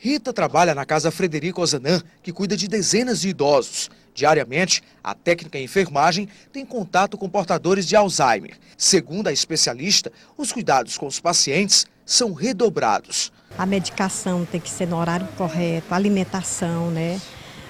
Rita trabalha na Casa Frederico Ozanam, que cuida de dezenas de idosos. Diariamente, a técnica em enfermagem tem contato com portadores de Alzheimer. Segundo a especialista, os cuidados com os pacientes são redobrados. A medicação tem que ser no horário correto, a alimentação, né?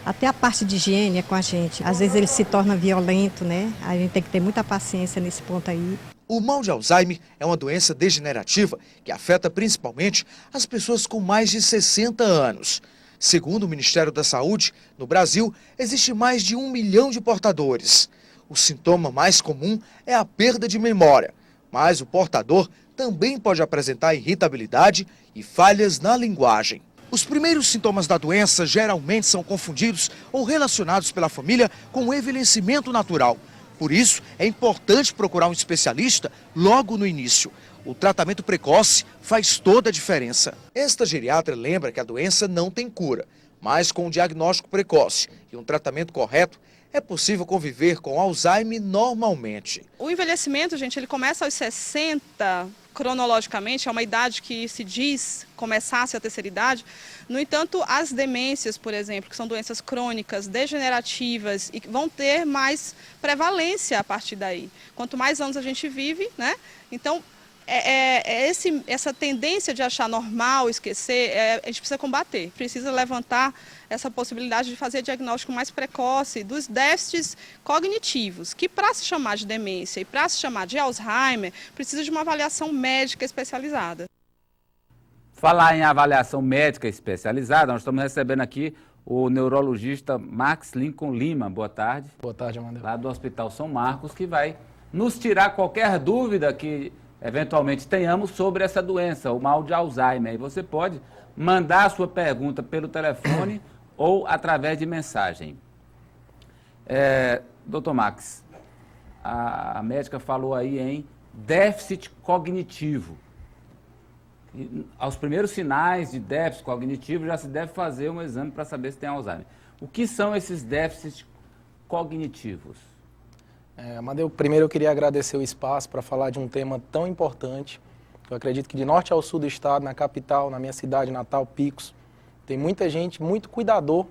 Até a parte de higiene é com a gente. Às vezes ele se torna violento, né? A gente tem que ter muita paciência nesse ponto aí. O mal de Alzheimer é uma doença degenerativa que afeta principalmente as pessoas com mais de 60 anos. Segundo o Ministério da Saúde, no Brasil, existe mais de 1 milhão de portadores. O sintoma mais comum é a perda de memória, mas o portador também pode apresentar irritabilidade e falhas na linguagem. Os primeiros sintomas da doença geralmente são confundidos ou relacionados pela família com o envelhecimento natural. Por isso, é importante procurar um especialista logo no início. O tratamento precoce faz toda a diferença. Esta geriatra lembra que a doença não tem cura, mas com um diagnóstico precoce e um tratamento correto, é possível conviver com Alzheimer normalmente. O envelhecimento, gente, ele começa aos 60, cronologicamente, é uma idade que se diz começasse a terceira idade. No entanto, as demências, por exemplo, que são doenças crônicas, degenerativas e que vão ter mais prevalência a partir daí. Quanto mais anos a gente vive, né? Então, essa tendência de achar normal, esquecer, a gente precisa combater. Precisa levantar essa possibilidade de fazer diagnóstico mais precoce dos déficits cognitivos, que para se chamar de demência e para se chamar de Alzheimer, precisa de uma avaliação médica especializada. Falar em avaliação médica especializada, nós estamos recebendo aqui o neurologista Max Lincoln Lima. Boa tarde. Boa tarde, Amanda. Lá do Hospital São Marcos, que vai nos tirar qualquer dúvida que eventualmente tenhamos sobre essa doença, o mal de Alzheimer. E você pode mandar a sua pergunta pelo telefone ou através de mensagem. Doutor Max, a médica falou aí em déficit cognitivo. E, aos primeiros sinais de déficit cognitivo, já se deve fazer um exame para saber se tem Alzheimer. O que são esses déficits cognitivos? Amadeu, primeiro eu queria agradecer o espaço para falar de um tema tão importante. Eu acredito que de norte ao sul do estado, na capital, na minha cidade natal, Picos, tem muita gente, muito cuidador,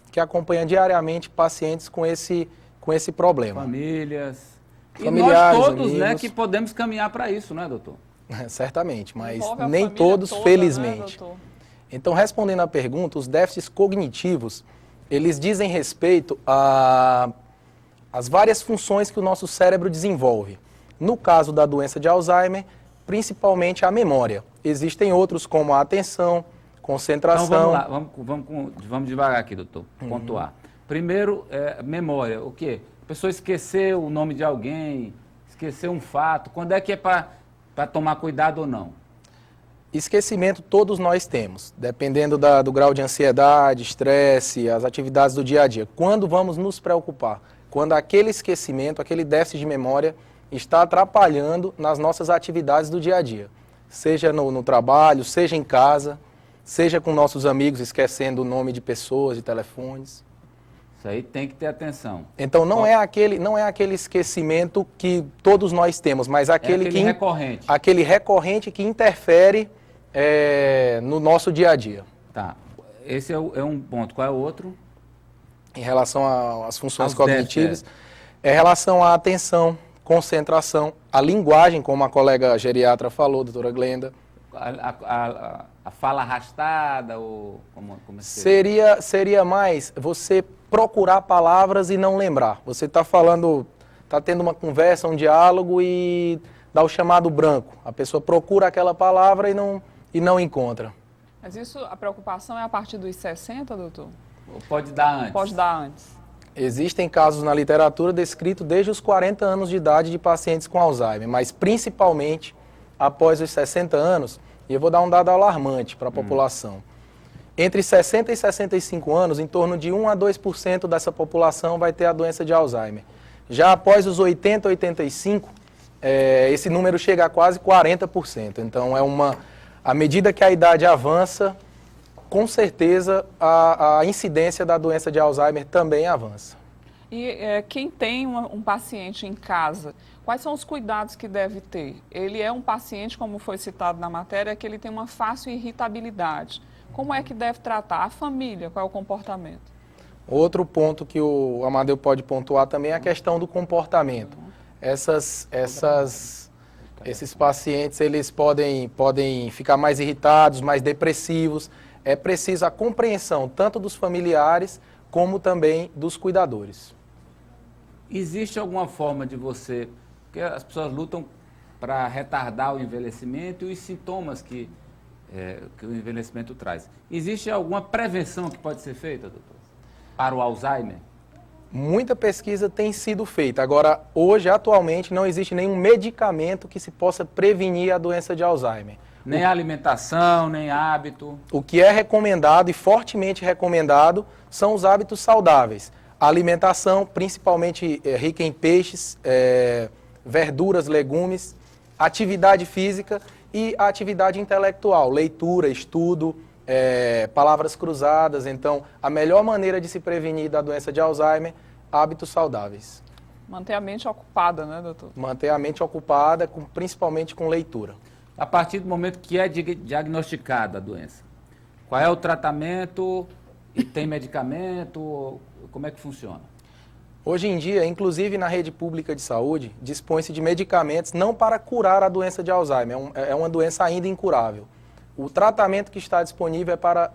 que acompanha diariamente pacientes com esse problema. Familiares. Familiares, e nós todos, amigos, né, que podemos caminhar para isso, né, doutor? Certamente, mas nem todos, toda, felizmente. Né, então, respondendo à pergunta, os déficits cognitivos, eles dizem respeito às várias funções que o nosso cérebro desenvolve. No caso da doença de Alzheimer, principalmente a memória. Existem outros como a atenção, concentração... Então vamos lá, vamos devagar aqui, doutor, pontuar. Primeiro, memória, o quê? A pessoa esqueceu o nome de alguém, esqueceu um fato, quando é que é para tomar cuidado ou não? Esquecimento todos nós temos, dependendo do grau de ansiedade, estresse, as atividades do dia a dia. Quando vamos nos preocupar? Quando aquele esquecimento, aquele déficit de memória está atrapalhando nas nossas atividades do dia a dia. Seja no trabalho, seja em casa, seja com nossos amigos, esquecendo o nome de pessoas, de telefones. Isso aí tem que ter atenção. Então não é aquele esquecimento que todos nós temos, mas aquele recorrente. Aquele recorrente que interfere no nosso dia a dia. Tá. Esse é um ponto. Qual é o outro? Em relação às funções cognitivas, em relação à atenção, concentração, a linguagem, como a colega geriatra falou, doutora Glenda. A fala arrastada, ou como seria mais você procurar palavras e não lembrar. Você está falando, está tendo uma conversa, um diálogo e dá o chamado branco. A pessoa procura aquela palavra e não encontra. Mas isso, a preocupação é a partir dos 60, doutor? Ou pode dar antes? Pode dar antes. Existem casos na literatura descritos desde os 40 anos de idade de pacientes com Alzheimer, mas principalmente após os 60 anos, e eu vou dar um dado alarmante para a população. Entre 60 e 65 anos, em torno de 1 a 2% dessa população vai ter a doença de Alzheimer. Já após os 80, 85, esse número chega a quase 40%. Então, à medida que a idade avança, com certeza a incidência da doença de Alzheimer também avança. E quem tem um paciente em casa, quais são os cuidados que deve ter? Ele é um paciente, como foi citado na matéria, que ele tem uma fácil irritabilidade. como é que deve tratar? A família, qual é o comportamento? Outro ponto que o Amadeu pode pontuar também é a questão do comportamento. Esses pacientes, eles podem ficar mais irritados, mais depressivos. É preciso a compreensão tanto dos familiares como também dos cuidadores. Existe alguma forma de você... Porque as pessoas lutam para retardar o envelhecimento e os sintomas que o envelhecimento traz. Existe alguma prevenção que pode ser feita, doutor, para o Alzheimer? Muita pesquisa tem sido feita. Agora, hoje, atualmente, não existe nenhum medicamento que se possa prevenir a doença de Alzheimer. Nem alimentação, nem hábito. O que é recomendado e fortemente recomendado são os hábitos saudáveis. A alimentação, principalmente rica em peixes, verduras, legumes, atividade física e a atividade intelectual, leitura, estudo, palavras cruzadas. Então, a melhor maneira de se prevenir da doença de Alzheimer, hábitos saudáveis. Manter a mente ocupada, né, doutor? Manter a mente ocupada, principalmente com leitura. A partir do momento que é diagnosticada a doença, qual é o tratamento e tem medicamento? Como é que funciona? Hoje em dia, inclusive na rede pública de saúde, dispõe-se de medicamentos não para curar a doença de Alzheimer, é uma doença ainda incurável. O tratamento que está disponível é para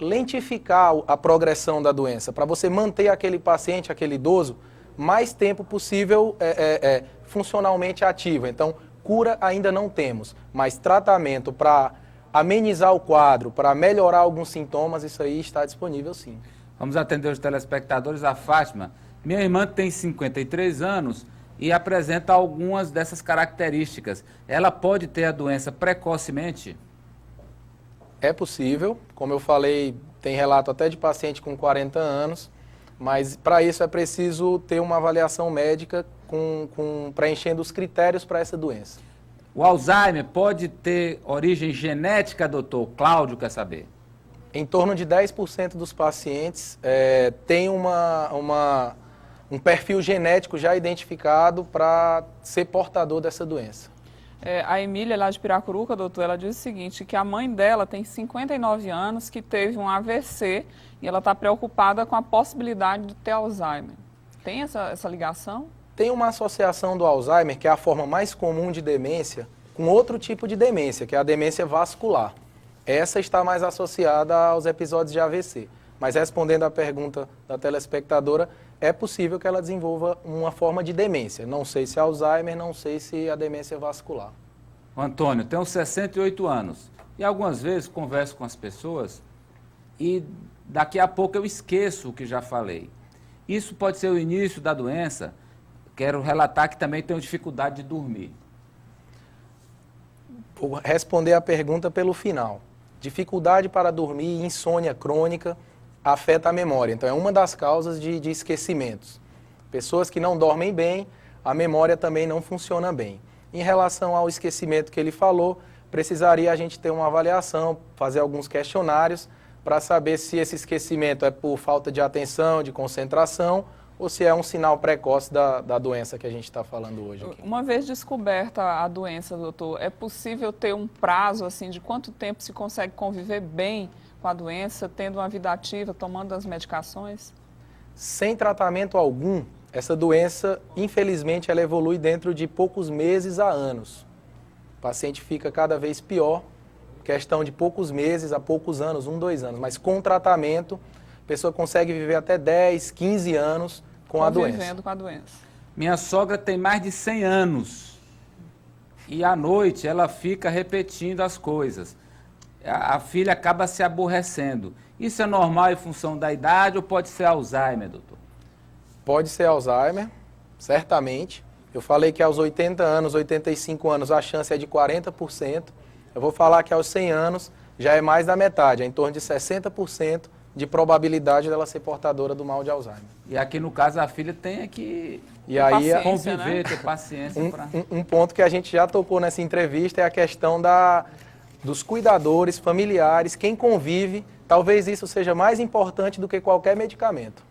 lentificar a progressão da doença, para você manter aquele paciente, aquele idoso, mais tempo possível funcionalmente ativo. Então, cura ainda não temos, mas tratamento para amenizar o quadro, para melhorar alguns sintomas, isso aí está disponível sim. Vamos atender os telespectadores. A Fátima, minha irmã tem 53 anos e apresenta algumas dessas características. Ela pode ter a doença precocemente? É possível, como eu falei, tem relato até de paciente com 40 anos, mas para isso é preciso ter uma avaliação médica preenchendo os critérios para essa doença. O Alzheimer pode ter origem genética, doutor? Cláudio quer saber. Em torno de 10% dos pacientes tem um perfil genético já identificado para ser portador dessa doença. A Emília, lá de Piracuruca, doutor, ela diz o seguinte, que a mãe dela tem 59 anos, que teve um AVC e ela está preocupada com a possibilidade de ter Alzheimer. Tem essa ligação? Tem uma associação do Alzheimer, que é a forma mais comum de demência, com outro tipo de demência, que é a demência vascular. Essa está mais associada aos episódios de AVC. Mas respondendo à pergunta da telespectadora, é possível que ela desenvolva uma forma de demência. Não sei se é Alzheimer, não sei se a demência vascular. O Antônio, tenho 68 anos e algumas vezes converso com as pessoas e daqui a pouco eu esqueço o que já falei. Isso pode ser o início da doença. Quero relatar que também tenho dificuldade de dormir. Vou responder a pergunta pelo final. Dificuldade para dormir, insônia crônica, afeta a memória. Então, é uma das causas de esquecimentos. Pessoas que não dormem bem, a memória também não funciona bem. Em relação ao esquecimento que ele falou, precisaria a gente ter uma avaliação, fazer alguns questionários, para saber se esse esquecimento é por falta de atenção, de concentração, ou se é um sinal precoce da doença que a gente está falando hoje aqui. Uma vez descoberta a doença, doutor, é possível ter um prazo assim, de quanto tempo se consegue conviver bem com a doença, tendo uma vida ativa, tomando as medicações? Sem tratamento algum, essa doença, infelizmente, ela evolui dentro de poucos meses a anos. O paciente fica cada vez pior, questão de poucos meses a poucos anos, 1, 2 anos. Mas com tratamento, a pessoa consegue viver até 10, 15 anos com a doença. Convivendo com a doença. Minha sogra tem mais de 100 anos e à noite ela fica repetindo as coisas. A filha acaba se aborrecendo. Isso é normal em função da idade ou pode ser Alzheimer, doutor? Pode ser Alzheimer, certamente. Eu falei que aos 80 anos, 85 anos, a chance é de 40%. Eu vou falar que aos 100 anos já é mais da metade, é em torno de 60% de probabilidade dela ser portadora do mal de Alzheimer. E aqui, no caso, a filha tem que conviver, ter paciência. Um ponto que a gente já tocou nessa entrevista é a questão dos cuidadores, familiares, quem convive. Talvez isso seja mais importante do que qualquer medicamento.